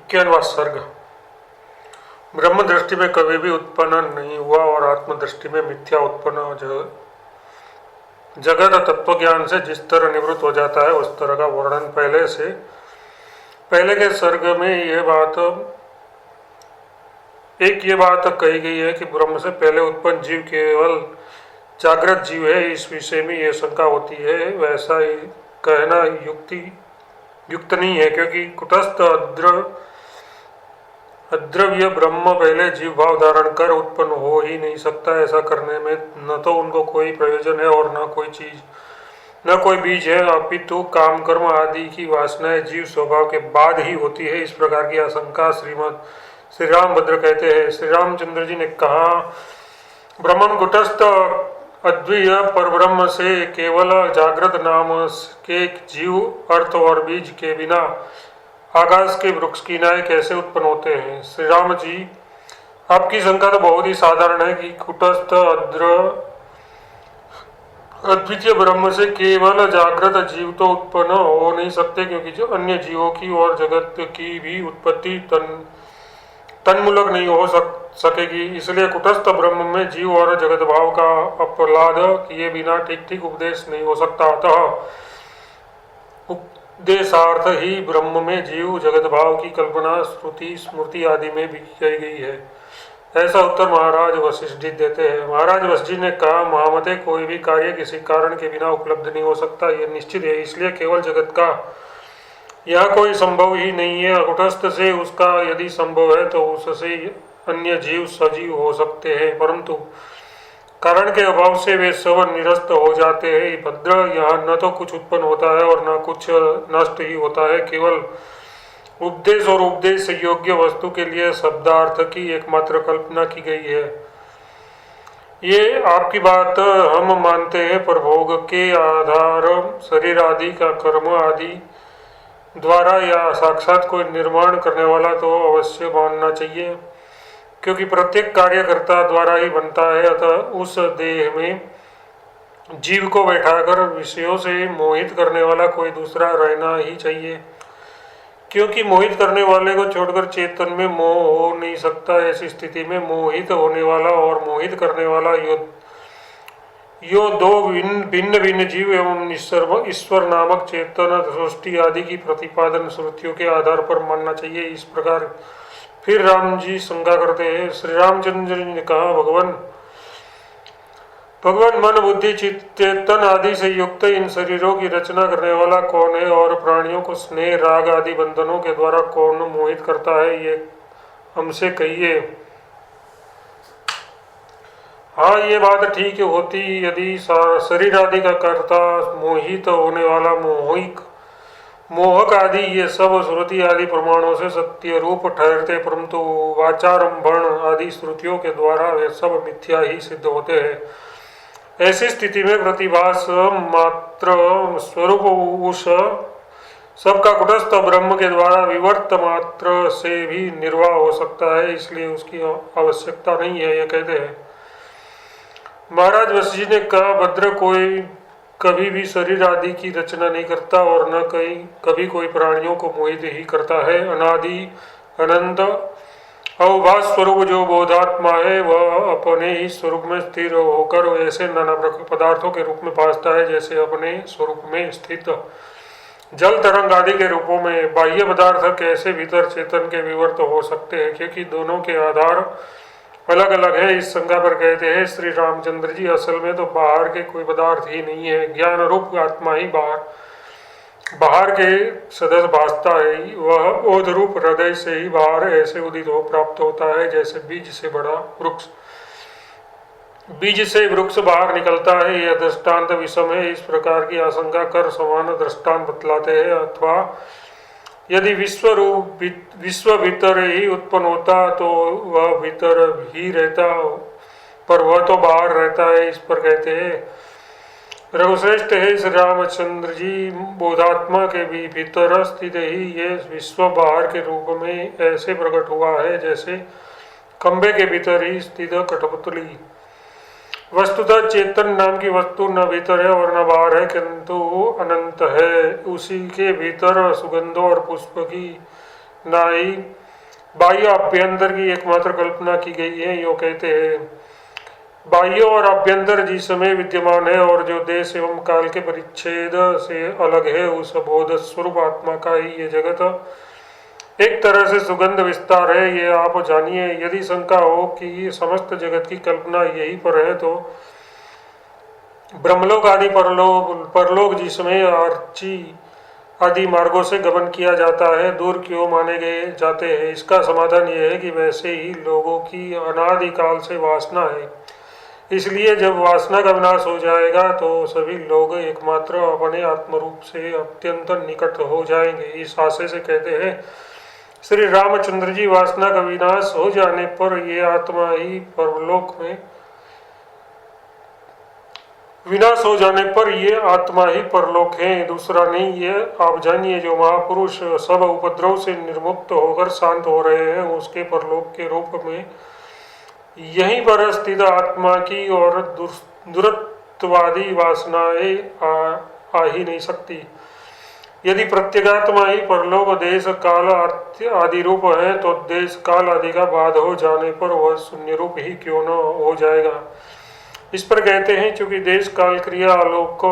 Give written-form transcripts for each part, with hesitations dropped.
इक्यावनवां सर्ग। ब्रह्म दृष्टि में कभी भी उत्पन्न नहीं हुआ और आत्म दृष्टि में मिथ्या उत्पन्न जगत तत्व ज्ञान से जिस तरह निवृत्त हो जाता है उस तरह का वर्णन पहले के सर्ग में ये बात कही गई है कि ब्रह्म से पहले उत्पन्न जीव केवल जागृत जीव है। इस विषय में यह शंका होती है। वैसा ही कहना युक्त नहीं है, क्योंकि कुटस्थ अद्रव्य ब्रह्म पहले जीव भाव धारण कर उत्पन्न हो ही नहीं सकता। ऐसा करने में न तो उनको कोई प्रयोजन है और न कोई बीज है, अपितु काम कर्म आदि की वासनाएं जीव स्वभाव के बाद ही होती है। इस प्रकार की आशंका श्री रामभद्र कहते हैं। श्री रामचंद्र जी ने कहा, ब्रह्मन कुटस्थ अद्वितीय परब्रह्म से केवल जागृत नाम के जीव अर्थ और बीज के बिना आकाश के वृक्ष की नाय कैसे उत्पन्न होते हैं। श्री राम जी, आपकी शंका तो बहुत ही साधारण है कि कुटस्थ अद्वितीय ब्रह्म से केवल जागृत जीव तो उत्पन्न हो नहीं सकते, क्योंकि जो अन्य जीवों की और जगत की भी उत्पत्ति तन्मूलक नहीं हो सकेगी। इसलिए कुटस्थ ब्रह्म में जीव और जगत भाव का अपलाद किए बिना ठीक उपदेश नहीं हो सकता। अतः उपदेशार्थ ही ब्रह्म में जीव जगत भाव की कल्पना श्रुति स्मृति आदि में भी की गई है। ऐसा उत्तर महाराज वशिष्ठ जी देते हैं। महाराज वशिष्ठ जी ने कहा, महामते कोई भी कार्य किसी कारण के बिना उपलब्ध नहीं हो सकता, यह निश्चित है। इसलिए केवल जगत का यह कोई संभव ही नहीं है। कुटस्थ से उसका यदि संभव है तो उससे अन्य जीव सजीव हो सकते हैं, परंतु कारण के अभाव से वे सब निरस्त हो जाते हैं। भद्र, यहाँ न तो कुछ उत्पन्न होता है और न कुछ नष्ट ही होता है। केवल उपदेश और उपदेश योग्य वस्तु के लिए शब्दार्थ की एकमात्र कल्पना की गई है। ये आपकी बात हम मानते हैं, पर भोग के आधार शरीर आदि का कर्म आदि द्वारा या साक्षात कोई निर्माण करने वाला तो अवश्य मानना चाहिए, क्योंकि प्रत्येक कार्यकर्ता द्वारा ही बनता है। अतः उस देह में जीव को बैठाकर विषयों से मोहित करने वाला कोई दूसरा रहना ही चाहिए, क्योंकि मोहित करने वाले को छोड़कर चेतन में मोह हो नहीं सकता। ऐसी स्थिति में मोहित होने वाला और मोहित करने वाला यो दो भिन्न भिन्न जीव एवं ईश्वर नामक चेतन सृष्टि आदि की प्रतिपादन श्रुतियों के आधार पर मानना चाहिए। इस प्रकार फिर राम जी शंका करते हैं। श्री रामचंद्र जी ने कहा, भगवान मन बुद्धि चित्त चेतन आदि से युक्त इन शरीरों की रचना करने वाला कौन है और प्राणियों को स्नेह राग आदि बंधनों के द्वारा कौन मोहित करता है, ये हमसे कहिए। हाँ, ये बात ठीक होती यदि शरीर आदि का कर्ता मोहित होने वाला मोहक आदि ये सब श्रुति आदि प्रमाणों से सत्य रूप ठहरते, परंतु वाचारंभण आदि श्रुतियों के द्वारा वे सब मिथ्या ही सिद्ध होते हैं। ऐसी स्थिति में प्रतिभास मात्र स्वरूप उस सबका कुटस्थ ब्रह्म के द्वारा विवर्त मात्र से भी निर्वाह हो सकता है, इसलिए उसकी आवश्यकता नहीं है, यह कहते हैं। महाराज वशिष्ठ जी ने कहा, भद्र, कोई कभी भी शरीर आदि की रचना नहीं करता और न कभी कोई प्राणियों को मोहित ही करता है। अनादि अनंत अवभास स्वरूप जो बोधात्मा है वह अपने ही स्वरूप में स्थिर होकर ऐसे नाना पदार्थों के रूप में भासता है, जैसे अपने स्वरूप में स्थित जल तरंग आदि के रूपों में। बाह्य पदार्थ कैसे भीतर चेतन के विवर्त हो सकते हैं, क्योंकि दोनों के आधार अलग अलग है। इस शंका पर कहते हैं श्री रामचंद्र जी, असल में तो बाहर के कोई पदार्थ ही नहीं है, ज्ञान रूप आत्मा ही बाहर के सदस्य भासता है। वह बोध रूप हृदय से ही बाहर ऐसे उदित हो प्राप्त होता है, जैसे बीज से वृक्ष बाहर निकलता है। यह दृष्टांत विषम है। इस प्रकार की आशंका कर समान दृष्टांत बतलाते हैं। अथवा यदि विश्व भीतर ही उत्पन्न होता तो वह भीतर ही रहता, पर वह तो बाहर रहता है। इस पर कहते हैं, रघुश्रेष्ठ है श्री रामचंद्र जी, बोधात्मा के भी भीतर स्थित ही ये विश्व बाहर के रूप में ऐसे प्रकट हुआ है, जैसे खंबे के भीतर ही स्थित कठपुतली। वस्तुतः चेतन नाम की वस्तु न भीतर है और न बाहर है, किंतु अनंत है। उसी के भीतर सुगंधों और पुष्प की ना ही बाह्य अभ्यंतर की एकमात्र कल्पना की गई है। यो कहते हैं बाह्य और अभ्यंतर जिसमें विद्यमान है और जो देश एवं काल के परिच्छेद से अलग है, उस बोध स्वरूप आत्मा का ही ये जगत एक तरह से सुगंध विस्तार है, ये आप जानिए। यदि शंका हो कि समस्त जगत की कल्पना यही पर है, तो ब्रह्मलोक आदि परलोक जिसमें अर्ची आदि मार्गों से गमन किया जाता है, दूर क्यों माने गए जाते हैं? इसका समाधान यह है कि वैसे ही लोगों की अनादिकाल से वासना है, इसलिए जब वासना का विनाश हो जाएगा तो सभी लोग एकमात्र अपने आत्मरूप से अत्यंत निकट हो जाएंगे। इस आशय से कहते हैं श्री रामचंद्र जी, वासना का विनाश हो जाने पर ये आत्मा ही परलोक में विनाश हो जाने पर ये आत्मा ही परलोक है, दूसरा नहीं। ये आप जानिए, जो महापुरुष सब उपद्रव से निर्मुक्त होकर शांत हो रहे हैं, उसके परलोक के रूप में यहीं पर स्थित आत्मा की और दुरत्ववादी वासनाएं आ ही नहीं सकती। यदि प्रत्यगात्मा ही परलोक देश काल आदि रूप है, तो देश काल आदि का बाध हो जाने पर वह शून्य रूप ही क्यों न हो जाएगा? इस पर कहते हैं, चूंकि देश काल क्रिया आलोक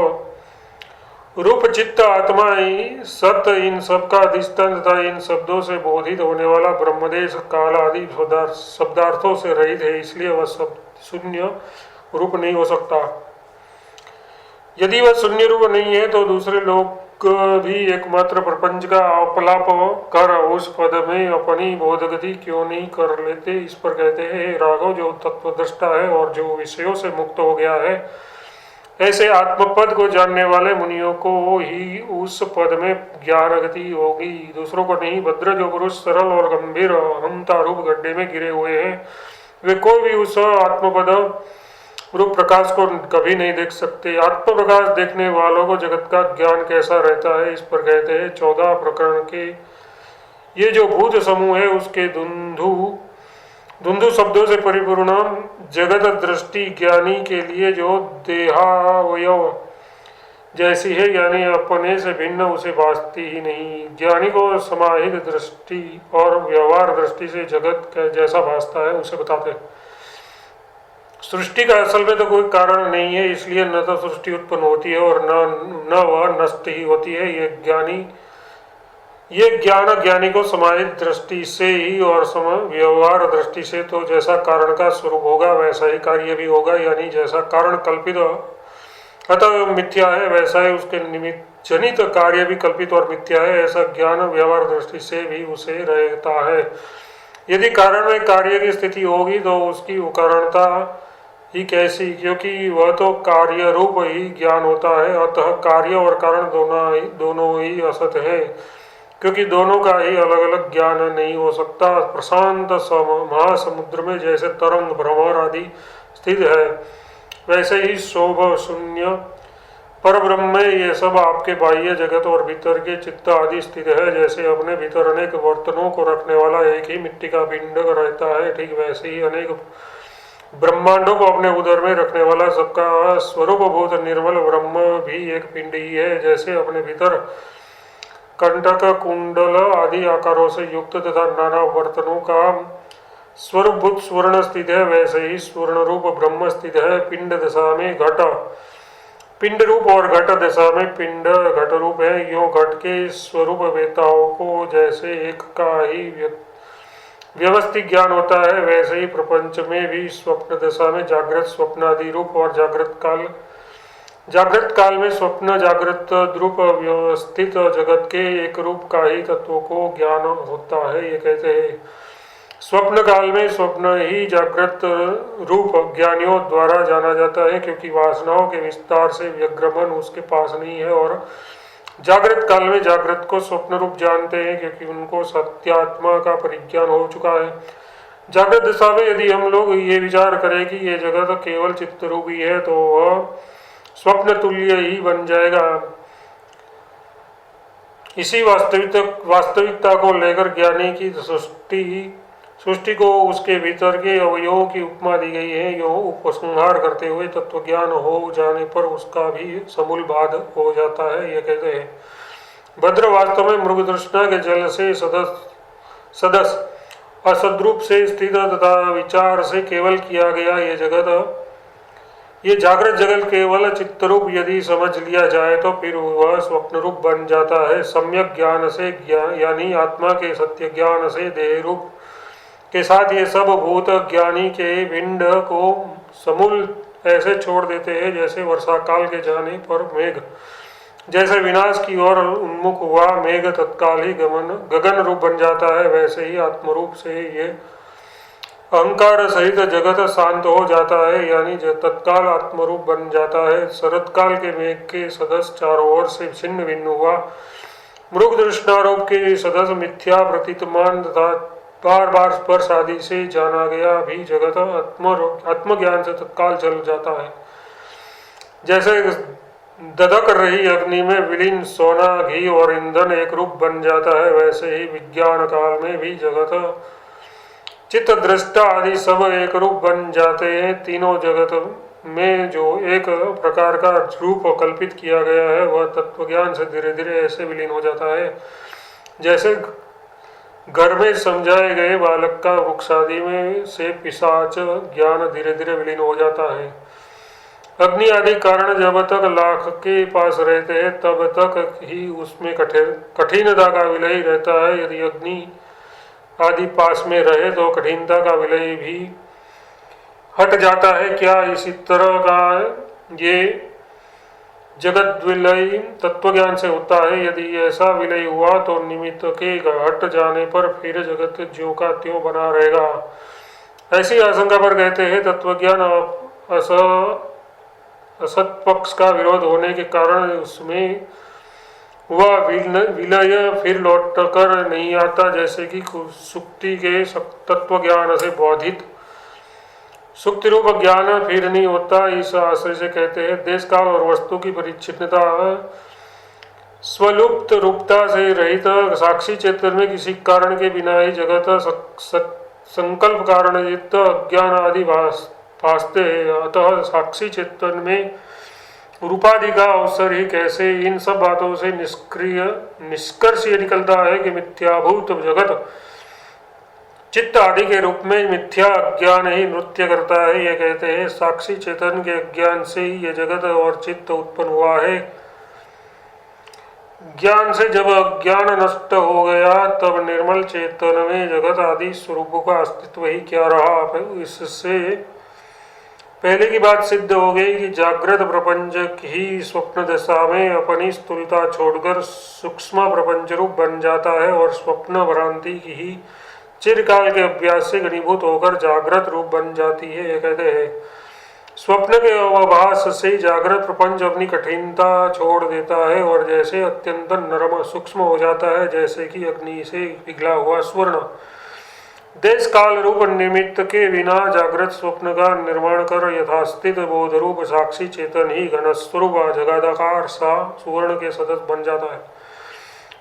रूप चित्त आत्मा ही सत्य इन सब का अधिष्ठान तथा इन शब्दों से बोधित होने वाला ब्रह्मदेश काल आदि शब्दार्थों से रहित है, इसलिए वह शून्य रूप नहीं हो सकता। यदि वह शून्य रूप नहीं है, तो दूसरे लोग भी एकमात्र प्रपंच का अपलाप कर उस पद में अपनी बोधगति क्यों नहीं कर लेते? इस पर कहते हैं, राघव जो तत्वदृष्टा है और जो विषयों से मुक्त हो गया है, ऐसे आत्मपद को जानने वाले मुनियों को ही उस पद में ज्ञान गति होगी, दूसरों को नहीं। भद्र जो पुरुष सरल और गंभीर अहंता रूप गड्ढे में गिरे हुए हैं, वे कोई भी उस आत्मपद रूप प्रकाश को कभी नहीं देख सकते। आत्म प्रकाश देखने वालों को जगत का ज्ञान कैसा रहता है? इस पर कहते हैं, 14 प्रकरण के ये जो भूत समूह है, उसके धुंधु शब्दों से परिपूर्ण जगत दृष्टि ज्ञानी के लिए जो देहावयव जैसी है, यानी अपने से भिन्न उसे भासती ही नहीं। ज्ञानी को समाहित दृष्टि और व्यवहार दृष्टि से जगत जैसा भासता है, उसे बताते हैं। सृष्टि का असल में तो कोई कारण नहीं है, इसलिए न तो सृष्टि उत्पन्न होती है और न वह नष्ट ही होती है। ये ज्ञान ज्ञानी को समाहित दृष्टि से ही और व्यवहार दृष्टि से तो जैसा कारण का स्वरूप होगा, वैसा ही कार्य भी होगा, यानी जैसा कारण कल्पित अतः मिथ्या है, वैसा ही उसके निमित्त जनित कार्य भी कल्पित और मिथ्या है। ऐसा ज्ञान व्यवहार दृष्टि से भी उसे रहता है। यदि कारण में कार्य की स्थिति होगी, तो उसकी उकारणता ही कैसी, क्योंकि वह तो कार्य रूप ही ज्ञान होता है। अतः कार्य और कारण दोनों ही असत है, क्योंकि दोनों का ही अलग अलग ज्ञान नहीं हो सकता। प्रशांत महासमुद्र में जैसे तरंग भ्रमर आदि स्थित है, वैसे ही शोभ शून्य पर ब्रह्म में ये सब आपके बाह्य जगत और भीतर के चित्त आदि स्थित है। जैसे अपने भीतर अनेक बर्तनों को रखने वाला एक ही मिट्टी का पिंड रहता है, ठीक वैसे ही अनेक ब्रह्मांडों को अपने उदर में रखने वाला सबका स्वरूप भूत निर्मल ब्रह्म भी एक पिंड ही है। जैसे अपने भीतर कंटक कुंडल आदि आकारों से युक्त तथा नाना बर्तनों का स्वरूपभूत स्वर्ण स्थित है, वैसे ही स्वर्ण रूप ब्रह्म स्थित है। पिंड दशा में घट पिंड रूप और घट दशा में पिंड घट रूप है। यो घट के स्वरूप वेताओं को जैसे एक का ही व्यवस्थित ज्ञान होता है, वैसे ही प्रपंच में भी स्वप्न दशा में जागृत स्वप्न आदि रूप और जागृत काल में स्वप्न जागृत रूप व्यवस्थित जगत के एक रूप का ही तत्वों को ज्ञान होता है। ये कहते हैं, स्वप्न काल में स्वप्न ही जागृत रूप ज्ञानियों द्वारा जाना जाता है, क्योंकि वासनाओं के विस्तार से व्यग्रमन उसके पास नहीं है। और जागृत काल में जागृत को स्वप्न रूप जानते हैं, क्योंकि उनको सत्यात्मा का परिज्ञान हो चुका है। जागृत दशा में यदि हम लोग ये विचार करें कि ये जगत केवल चित्त रूप ही है, तो वह स्वप्न तुल्य ही बन जाएगा। इसी वास्तविकता को लेकर ज्ञानी की सृष्टि को उसके भीतर के अवयवों की उपमा दी गई है। यो उपसंहार करते हुए तत्वज्ञान हो जाने पर उसका भी समूल बाध हो जाता है। ये कहते हैं, भद्र वास्तव में मृगतृष्णा के जल से सदस्य असद्रूप से स्थित तथा विचार से केवल किया गया ये जागृत जगत केवल चित्तरूप यदि समझ लिया जाए तो फिर वह स्वप्न रूप बन जाता है। सम्यक ज्ञान से यानी आत्मा के सत्य ज्ञान से देह रूप के साथ ये सब भूत ज्ञानी के पिंड को समूल ऐसे छोड़ देते हैं जैसे वर्षा काल के जाने पर मेघ जैसे विनाश की ओर उन्मुख हुआ मेघ तत्काल ही गगन रूप बन जाता है, वैसे ही आत्मरूप से ये अहंकार सहित जगत शांत हो जाता है, यानी तत्काल आत्मरूप बन जाता है। शरत काल के मेघ के सदस्य चारों ओर से छिन्न भिन्न हुआ मृग दृष्टारोप के सदस्य मिथ्या प्रतीतमान तथा बार बार स्पर्श आदि से जाना गया भी जगत आत्मज्ञान से तत्काल चल जाता है। जैसे दधक रही अग्नि में विलीन सोना घी और ईंधन एक रूप बन जाता है, वैसे ही विज्ञान काल में भी जगत चित्त दृष्टा आदि सब एक रूप बन जाते हैं। तीनों जगत में जो एक प्रकार का रूप कल्पित किया गया है वह तत्वज्ञान से धीरे धीरे ऐसे विलीन हो जाता है जैसे घर में समझाए गए बालक का वृक्ष आदि में से पिशाच ज्ञान धीरे धीरे विलीन हो जाता है। अग्नि आदि कारण जब तक लाख के पास रहते हैं तब तक ही उसमें कठिनता का विलय रहता है। यदि अग्नि आदि पास में रहे तो कठिनता का विलय भी हट जाता है। क्या इसी तरह का ये जगत विलय तत्वज्ञान से होता है? यदि ऐसा विलय हुआ तो निमित्त के हट जाने पर फिर जगत ज्यों का त्यों बना रहेगा। ऐसी आशंका पर कहते हैं तत्वज्ञान असत पक्ष का विरोध होने के कारण उसमें वह विलय फिर लौट कर नहीं आता, जैसे कि सुक्ति के तत्व ज्ञान से बोधित सुक्ति रूप ज्ञान फिर नहीं होता। इस आश्रय से कहते हैं देश काल और वस्तु की परिच्छिन्नता स्वलुप्त रूपता से रहित साक्षी चेतन में किसी कारण के बिना ही जगत संकल्प कारण युक्त अज्ञान आदि भासते हैं। अतः साक्षी चेतन में रूपादि का अवसर ही कैसे? इन सब बातों से निष्कर्ष ये निकलता है कि मिथ्याभूत जगत चित्त आदि के रूप में मिथ्या अज्ञान ही नृत्य करता है। ये कहते हैं साक्षी चेतन के अज्ञान से ही ये जगत और चित्त उत्पन्न हुआ है। ज्ञान से जब अज्ञान नष्ट हो गया तब निर्मल चेतन में जगत आदि स्वरूपों का अस्तित्व ही क्या रहा। इससे पहले की बात सिद्ध हो गई कि जागृत प्रपंच ही स्वप्न दशा में अपनी स्थूलता छोड़कर सूक्ष्म प्रपंच रूप बन जाता है और स्वप्न भ्रांति की ही चिरकाल के अभ्यास से घनीभूत होकर जागृत रूप बन जाती है। ये कहते हैं स्वप्न के अवभास से जागृत प्रपंच अपनी कठिनता छोड़ देता है और जैसे अत्यंत नरम सूक्ष्म हो जाता है, जैसे कि अग्नि से पिघला हुआ स्वर्ण। देश काल रूप निमित्त के बिना जागृत स्वप्न का निर्माण कर यथास्थित बोध रूप साक्षी चेतन ही घनस्वरूप जगदाकार सा सुवर्ण के सदस्य बन जाता है।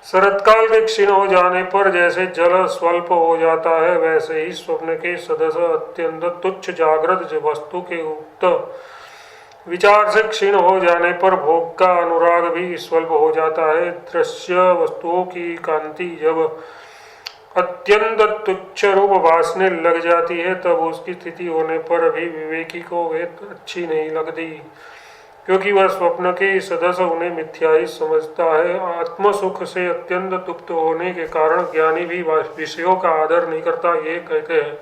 शरतकाल के क्षीण हो जाने पर जैसे जल स्वल्प हो जाता है, वैसे ही स्वप्न के सदस्य अत्यंत तुच्छ जागृत वस्तु के उक्त विचार से क्षीण हो जाने पर भोग का अनुराग भी स्वल्प हो जाता है। दृश्य वस्तुओं की कांति जब अत्यंत तुच्छ रूप भासने लग जाती है तब उसकी स्थिति होने पर भी विवेकी को वे अच्छी नहीं लगती, क्योंकि वह स्वप्न के सदस्य उन्हें मिथ्या ही समझता है। आत्म सुख से अत्यंत तृप्त होने के कारण ज्ञानी भी विषयों का आदर नहीं करता। ये कहते हैं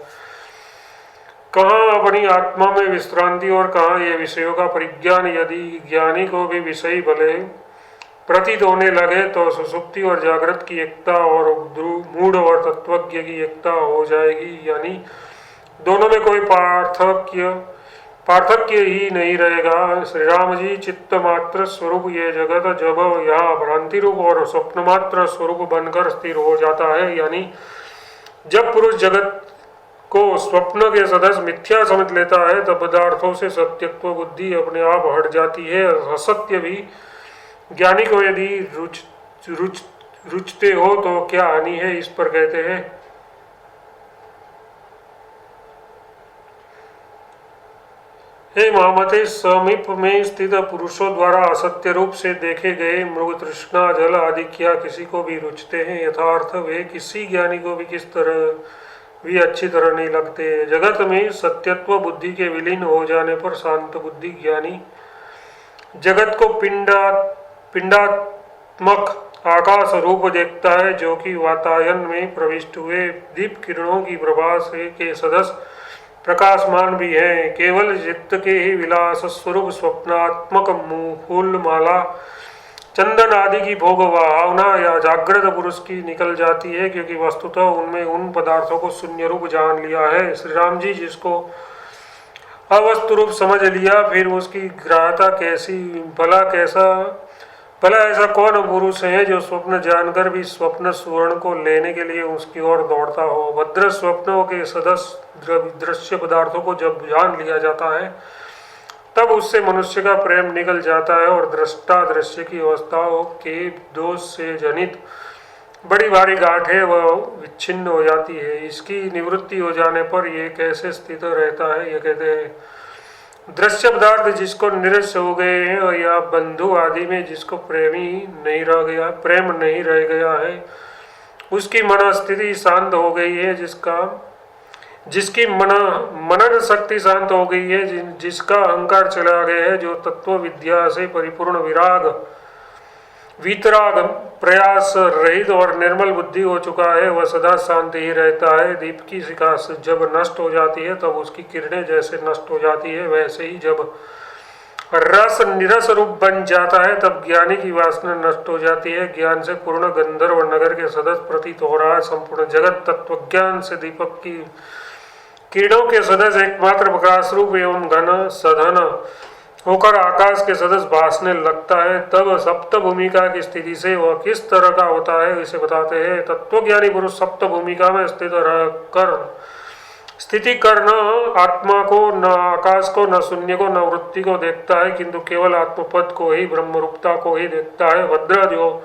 कहाँ अपनी आत्मा में विश्रांति और कहाँ ये विषयों का परिज्ञान। यदि ज्ञानी को भी विषय भले प्रतीत होने लगे तो सुसुप्ति और जागृत की एकता और मूढ़ और तत्वज्ञ की एकता हो जाएगी, यानी दोनों में कोई पार्थक्य ही नहीं रहेगा। श्री राम जी चित्त मात्र स्वरूप ये जगत जब यहाँ भ्रांति रूप और स्वप्न मात्र स्वरूप बनकर स्थिर हो जाता है, यानी जब पुरुष जगत को स्वप्न के सदस्य मिथ्या समझ लेता है तब पदार्थों से सत्यत्व बुद्धि अपने आप हट जाती है। असत्य भी ज्ञानी को यदि रुचते हो तो क्या हानि है? इस पर कहते हैं हे महामते, समीप में स्थित पुरुषों द्वारा असत्य रूप से देखे गए मृग, तृष्णा, जल आदि क्या किसी को भी रुचते हैं? यथार्थ वे किसी ज्ञानी को भी किस तरह भी अच्छी तरह नहीं लगते। जगत में सत्यत्व बुद्धि के विलीन हो जाने पर शांत बुद्धि ज्ञानी जगत को पिंडात्मक आकाश रूप देखता है, जो कि वातायन में प्रविष्ट हुए दीप किरणों की प्रभा से के सदस्य प्रकाशमान भी है। केवल चित्त के ही विलास स्वरूप स्वप्नात्मक फूल माला चंदन आदि की भोग भावना या जागृत पुरुष की निकल जाती है, क्योंकि वस्तुतः उनमें उन पदार्थों को शून्य रूप जान लिया है। श्री राम जी जिसको अवस्तु रूप समझ लिया, फिर उसकी ग्राह्यता कैसी? भला ऐसा कौन पुरुष है जो स्वप्न जानकर भी स्वप्न सुवर्ण को लेने के लिए उसकी ओर दौड़ता हो? भद्र स्वप्नों के सदस्य दृश्य पदार्थों को जब जान लिया जाता है, तब उससे मनुष्य का प्रेम निकल जाता है और दृष्टा दृश्य की अवस्थाओं के दोष से जनित बड़ी भारी गांठ है वह विच्छिन्न हो जाती है। इसकी निवृत्ति हो जाने पर यह कैसे स्थित रहता है? यह कहते हैं, दृश्य पदार्थ जिसको निरस हो गए हैं या बंधु आदि में जिसको प्रेम नहीं रह गया है, उसकी मन स्थिति शांत हो गई है, जिसकी मनन शक्ति शांत हो गई है, जिसका अहंकार चला गया है, जो तत्व विद्या से परिपूर्ण वीतराग प्रयास रहित और निर्मल बुद्धि हो चुका है, वह सदा शांत ही रहता है। दीप की शिखा जब नष्ट हो जाती है तब उसकी किरणें जैसे नष्ट हो जाती है, वैसे ही जब रस निरस रूप बन जाता है तब ज्ञानी की वासना नष्ट हो जाती है। ज्ञान से पूर्ण गंधर्व नगर के सदस्य प्रतीत हो रहा है। संपूर्ण जगत तत्वज्ञान से दीपक की किरणों के सदस्य एकमात्र प्रकाश रूप एवं घन सधन होकर आकाश के सदस्य भासने लगता है। तब सप्त भूमिका की स्थिति से वह किस तरह का होता है, इसे बताते हैं। तत्वज्ञानी पुरुष सप्त भूमिका में स्थिति कर न आत्मा को, न आकाश को, न शून्य को, न वृत्ति को देखता है, किंतु केवल आत्मपद को ही, ब्रह्म रूपता को ही देखता है। भद्र जो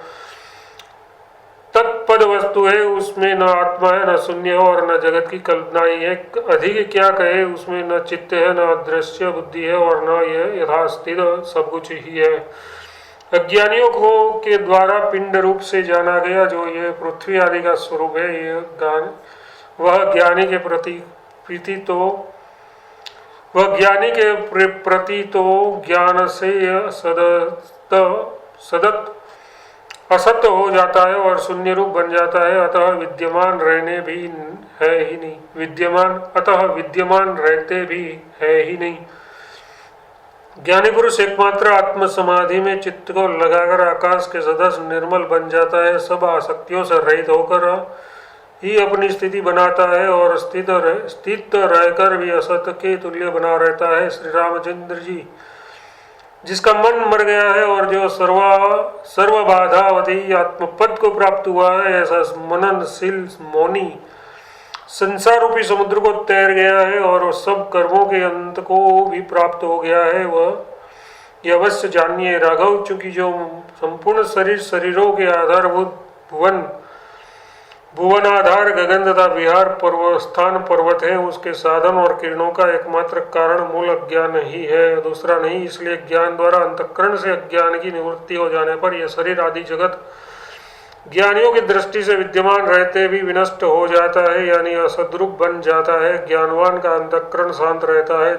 तत्पद वस्तु है उसमें न आत्मा है, न शून्य है और न जगत की कल्पना ही है। अधिक क्या कहे, उसमें न चित्त है, न अदृश्य बुद्धि है और न यह यथास्थित सब कुछ ही है। अज्ञानियों को के द्वारा पिंड रूप से जाना गया जो ये पृथ्वी आदि का स्वरूप है, ये ज्ञान वह ज्ञानी के प्रति तो ज्ञान से सदत असत्य हो जाता है और शून्य रूप बन जाता है। अतः विद्यमान रहते भी है ही नहीं। ज्ञानी पुरुष एकमात्र आत्म समाधि में चित्त को लगाकर आकाश के सदस्य निर्मल बन जाता है। सब आसक्तियों से रहित होकर ही अपनी स्थिति बनाता है और स्थित रहकर भी असत के तुल्य बना रहता है। श्री रामचंद्र जी जिसका मन मर गया है और जो सर्वबाधावती आत्मपद को प्राप्त हुआ है, ऐसा मननशील मौनी संसार रूपी समुद्र को तैर गया है और सब कर्मों के अंत को भी प्राप्त हो गया है। वह अवश्य जानिए राघव, चूंकि जो संपूर्ण शरीरों के आधारभूत भुवनाधार गगन तथा विहार स्थान पर्वत है, उसके साधन और किरणों का एकमात्र कारण मूल अज्ञान ही है, दूसरा नहीं। इसलिए ज्ञान द्वारा अंतःकरण से अज्ञान की निवृत्ति हो जाने पर यह शरीर आदि जगत ज्ञानियों की दृष्टि से विद्यमान रहते भी विनष्ट हो जाता है, यानी असद्रूप बन जाता है। ज्ञानवान का अंतःकरण शांत रहता है,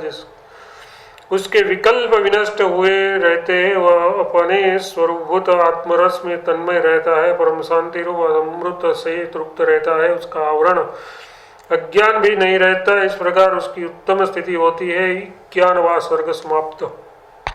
उसके विकल्प विनष्ट हुए रहते हैं, वह अपने स्वरूपभूत आत्मरस में तन्मय रहता है, परम शांति रूप अमृत से तृप्त रहता है। उसका आवरण अज्ञान भी नहीं रहता। इस प्रकार उसकी उत्तम स्थिति होती है। ज्ञान व स्वर्ग समाप्त।